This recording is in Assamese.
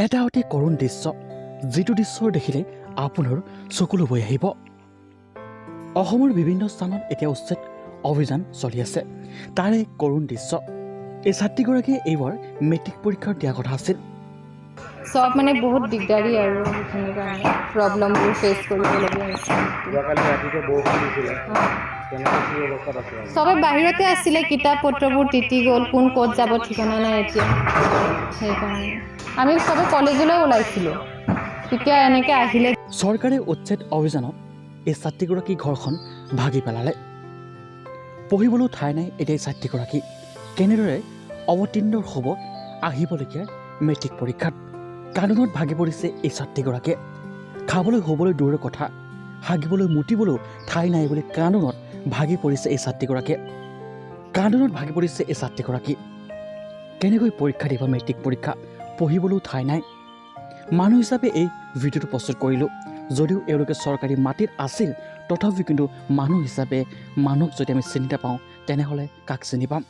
এটা অতি কৰুণ দৃশ্য, যিটো দৃশ্য দেখিলে আপোনাৰ চকুলো বৈ আহিব। অসমৰ বিভিন্ন স্থানত এতিয়া উচ্ছেদ অভিযান চলি আছে। তাৰে কৰুণ দৃশ্য, এই ছাত্ৰীগৰাকীয়ে এইবাৰ মেট্ৰিক পৰীক্ষাৰ দিয়া কথা আছিল। সব মানে বহুত দিগদাৰী আৰু সেইখিনি কাৰণে প্ৰব্লেমবোৰ ফেচ কৰিবলগীয়া হৈছে। চবে বাহিৰতে আছিলে, কিতাপ পত্ৰবোৰ তিতি গ'ল, কোন ক'ত যাব ঠিকনা নাই এতিয়া। সেইকাৰণে আমি চবে কলেজলৈ ওলাইছিলোঁ, তেতিয়া এনেকৈ আহিলে। চৰকাৰে উচ্ছেদ অভিযানত এই ছাত্ৰীগৰাকীৰ ঘৰখন ভাগি পেলালে। পঢ়িবলৈ ঠাই নাই এতিয়া এই ছাত্ৰীগৰাকী কেনেদৰে অৱতীৰ্ণ হ'ব আহিবলগীয়া মেট্ৰিক পৰীক্ষাত। কান্দোনত ভাগি পৰিছে এই ছাত্ৰীগৰাকীয়ে। খাবলৈ শুবলৈ দূৰৰ কথা, হাগিবলৈ মুতিবলৈ ঠাই নাই বুলি কান্দোনত ভাগি পৰিছে এই ছাত্ৰীগৰাকীয়ে। কান্দোনত ভাগি পৰিছে এই ছাত্ৰীগৰাকী। কেনেকৈ পৰীক্ষা দিব মেট্ৰিক পৰীক্ষা, পঢ়িবলৈও ঠাই নাই। মানুহ হিচাপে এই ভিডিঅ'টো প্ৰস্তুত কৰিলোঁ। যদিও এওঁলোকে চৰকাৰী মাটিত আছিল, তথাপিও কিন্তু মানুহ হিচাপে মানুহক যদি আমি চিনি নাপাওঁ, তেনেহ'লে কাক চিনি পাম?